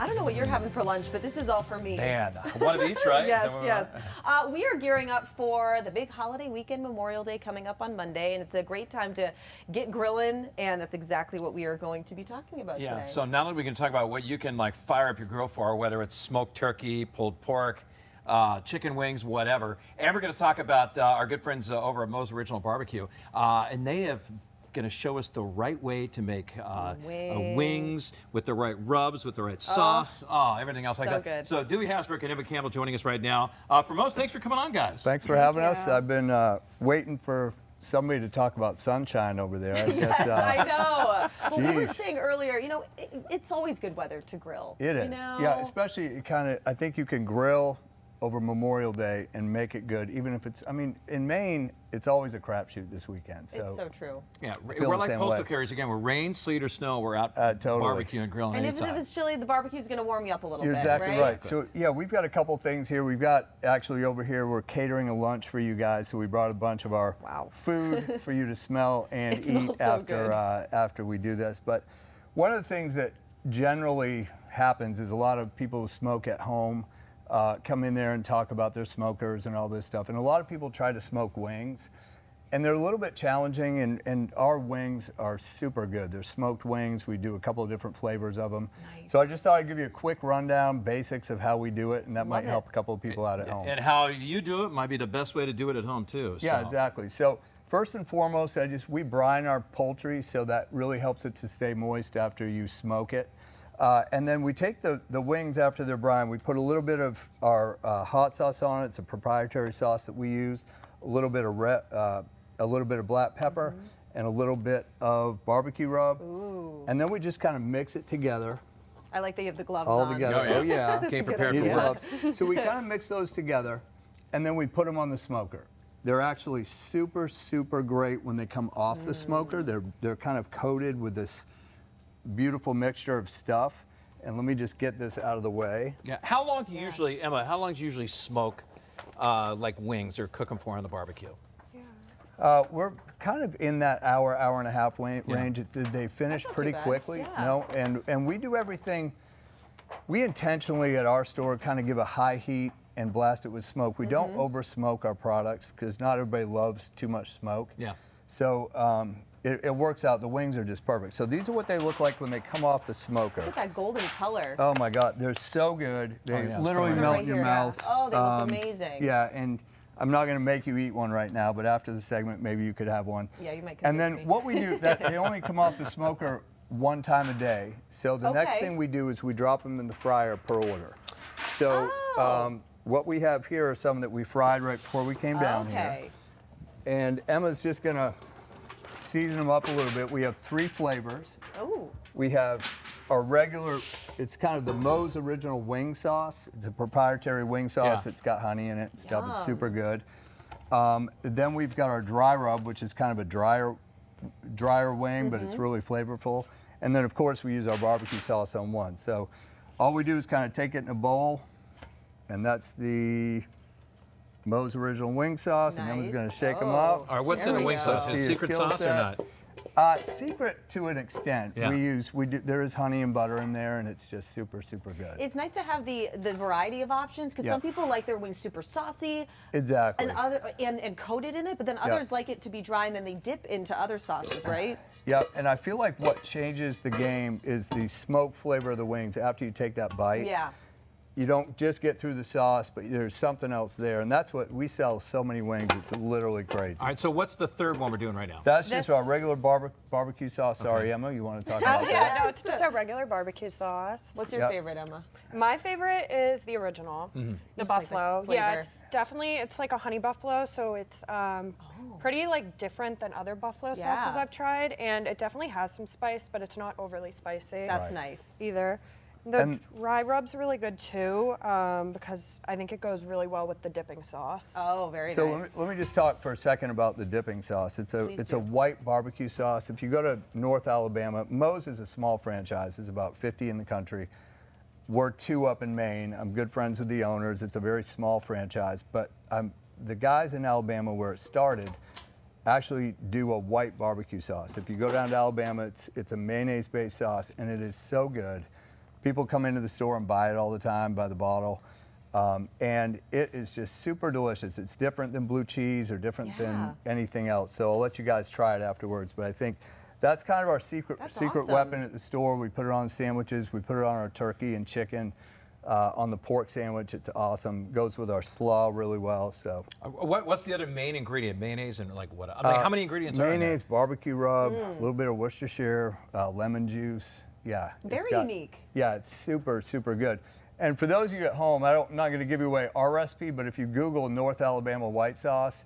I don't know what you're having for lunch, but this is all for me. Man, one of each, right? Yes, yes. We are gearing up for the big holiday weekend, Memorial Day, coming up on Monday, and it's a great time to get grilling, and that's exactly what we are going to be talking about today. Yeah, so not only we can talk about what you can like fire up your grill for, whether it's smoked turkey, pulled pork, chicken wings, whatever. And we're going to talk about our good friends over at Moe's Original Barbecue, and they have going to show us the right way to make wings with the right rubs, with the right sauce, everything else like that. Good. So Dewey Hasbrook and Emma Campbell joining us right now. For Moe's, thanks for coming on, guys. Thanks for having us. I've been waiting for somebody to talk about sunshine over there. I guess, I know. Well, we were saying earlier, you know, it's always good weather to grill. It is. You know? Yeah, especially I think you can grill over Memorial Day and make it good, even if it's, I mean, in Maine, it's always a crapshoot this weekend. So it's so true. Yeah, we're like postal carriers again. We're rain, sleet, or snow. We're out totally. barbecuing and grilling And anytime. if it's chilly, the barbecue's going to warm you up a little You're bit, exactly right? So, yeah, we've got a couple things here. We've got, actually over here, we're catering a lunch for you guys. So we brought a bunch of our food for you to smell and eat after we do this. But one of the things that generally happens is a lot of people who smoke at home come in there and talk about their smokers and all this stuff. And a lot of people try to smoke wings, and they're a little bit challenging, and our wings are super good. They're smoked wings. We do a couple of different flavors of them. Nice. So I just thought I'd give you a quick rundown, basics of how we do it, and that might help a couple of people out at home. And how you do it might be the best way to do it at home, too. Yeah, exactly. So first and foremost, we brine our poultry, so that really helps it to stay moist after you smoke it. And then we take the wings after they're brined. We put a little bit of our hot sauce on it. It's a proprietary sauce that we use. A little bit of black pepper, and a little bit of barbecue rub. Ooh. And then we just kind of mix it together. I like that you have the gloves all on. Together. Oh yeah. Came prepared for gloves. So we kind of mix those together, and then we put them on the smoker. They're actually super, super great when they come off the smoker. They're kind of coated with this beautiful mixture of stuff. And let me just get this out of the way. Yeah. How long do you usually, Emma, how long do you usually smoke like wings or cook them for on the barbecue? We're kind of in that hour and a half range. They finish pretty quickly. Yeah. No, and we do everything. We intentionally at our store kind of give a high heat and blast it with smoke. We don't over smoke our products because not everybody loves too much smoke. Yeah. So it works out. The wings are just perfect. So these are what they look like when they come off the smoker. Look at that golden color. Oh my God, they're so good. They literally melt in your mouth. Oh, they look amazing. Yeah, and I'm not going to make you eat one right now, but after the segment, maybe you could have one. Yeah, you might convince And then me. what we do, they only come off the smoker one time a day. So the next thing we do is we drop them in the fryer per order. So what we have here are some that we fried right before we came down here. And Emma's just going to season them up a little bit. We have 3 flavors. Ooh. We have our regular, it's kind of the Moe's Original wing sauce. It's a proprietary wing sauce. It's got honey in it and stuff. It's super good. Then we've got our dry rub, which is kind of a drier wing, but it's really flavorful. And then of course we use our barbecue sauce on one. So all we do is kind of take it in a bowl, and that's the Moe's Original wing sauce, and Emma's going to shake them up. All right, what's in the wing sauce? Is it secret sauce or not? Secret to an extent. Yeah. There is honey and butter in there, and it's just super, super good. It's nice to have the variety of options, because some people like their wings super saucy. Exactly. And coated in it, but then others like it to be dry, and then they dip into other sauces, right? Yeah, and I feel like what changes the game is the smoke flavor of the wings after you take that bite. Yeah. You don't just get through the sauce, but there's something else there, and that's what we sell. So many wings, it's literally crazy. All right, so what's the third one we're doing right now? That's just our regular barbecue sauce. Sorry, Emma, you want to talk about that? Yeah, no, it's just our regular barbecue sauce. What's your favorite, Emma? My favorite is the original, the buffalo. Like yeah, it's like a honey buffalo, so it's pretty like different than other buffalo sauces I've tried, and it definitely has some spice, but it's not overly spicy. That's nice. Either. The rye rub's really good too, because I think it goes really well with the dipping sauce. Oh, very nice. So let me just talk for a second about the dipping sauce. It's a white barbecue sauce. If you go to North Alabama, Moe's is a small franchise. There's about 50 in the country. We're 2 up in Maine. I'm good friends with the owners. It's a very small franchise, but the guys in Alabama where it started actually do a white barbecue sauce. If you go down to Alabama, it's a mayonnaise-based sauce, and it is so good. People come into the store and buy it all the time by the bottle. And it is just super delicious. It's different than blue cheese or different than anything else. So I'll let you guys try it afterwards. But I think that's kind of our secret weapon at the store. We put it on sandwiches. We put it on our turkey and chicken. On the pork sandwich, it's awesome. Goes with our slaw really well. So, what's the other main ingredient? Mayonnaise and like what? I mean, how many ingredients are in there? Mayonnaise, barbecue rub, a little bit of Worcestershire, lemon juice. Yeah, very unique. Yeah, it's super, super good. And for those of you at home, I'm not going to give you away our recipe, but if you Google North Alabama white sauce,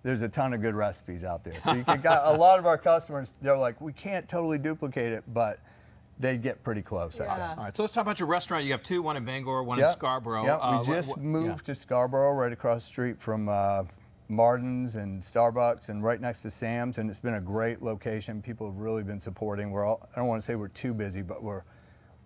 there's a ton of good recipes out there. So you got a lot of our customers, they're like, we can't totally duplicate it, but they get pretty close out there. All right, so let's talk about your restaurant. You have two, one in Bangor, one in Scarborough. Yeah, we just moved to Scarborough, right across the street from Martin's and Starbucks, and right next to Sam's, and it's been a great location. People have really been supporting. I don't want to say we're too busy, but we're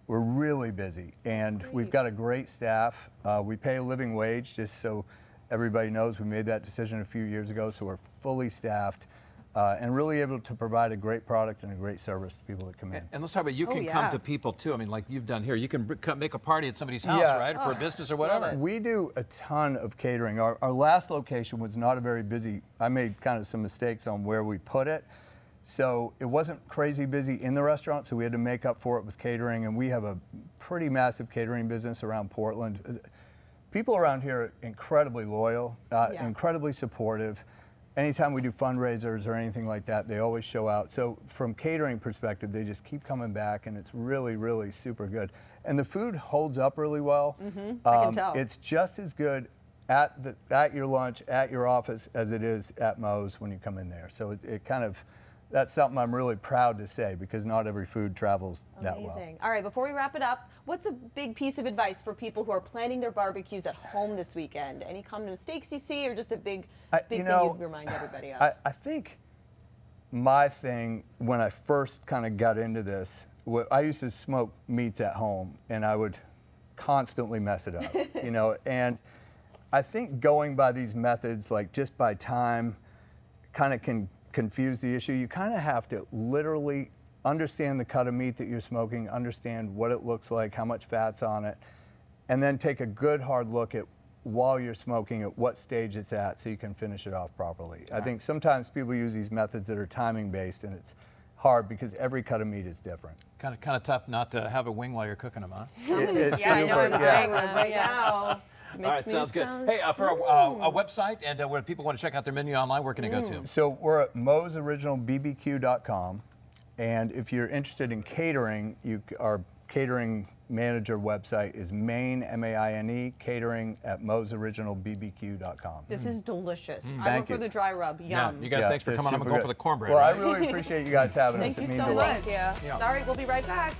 really busy, and we've got a great staff. We pay a living wage, just so everybody knows. We made that decision a few years ago, so we're fully staffed. And really able to provide a great product and a great service to people that come in. And let's talk about, you can come to people too. I mean, like you've done here. You can make a party at somebody's house, right? For a business or whatever. We do a ton of catering. Our last location was not a very busy. I made kind of some mistakes on where we put it. So it wasn't crazy busy in the restaurant, so we had to make up for it with catering. And we have a pretty massive catering business around Portland. People around here are incredibly loyal, incredibly supportive. Anytime we do fundraisers or anything like that, they always show out. So from catering perspective, they just keep coming back, and it's really, really super good. And the food holds up really well. I can tell. It's just as good at your lunch, at your office, as it is at Moe's when you come in there. So it kind of, that's something I'm really proud to say, because not every food travels that well. Amazing. All right, before we wrap it up, what's a big piece of advice for people who are planning their barbecues at home this weekend? Any common mistakes you see, or just a big thing you'd remind everybody of? I think my thing, when I first kind of got into this, I used to smoke meats at home, and I would constantly mess it up, and I think going by these methods, like just by time, kind of can confuse the issue. You kind of have to literally understand the cut of meat that you're smoking, understand what it looks like, how much fat's on it, and then take a good hard look at, while you're smoking, at what stage it's at, so you can finish it off properly. I think sometimes people use these methods that are timing based, and it's hard because every cut of meat is different. Kind of tough not to have a wing while you're cooking them, huh? I know I'm doing one right now. All right, sounds good. Hey, for a website and where people want to check out their menu online, where can they go to? So we're at moesoriginalbbq.com, and if you're interested in catering, our catering manager website is Maine, M-A-I-N-E, catering at moesoriginalbbq.com. This is delicious. I Thank went for the dry rub. Yum. Yeah, you guys, thanks for coming on. I'm going to go for the cornbread. Well, I really appreciate you guys having us. Thank It you means so a lot. much. All right, we'll be right back.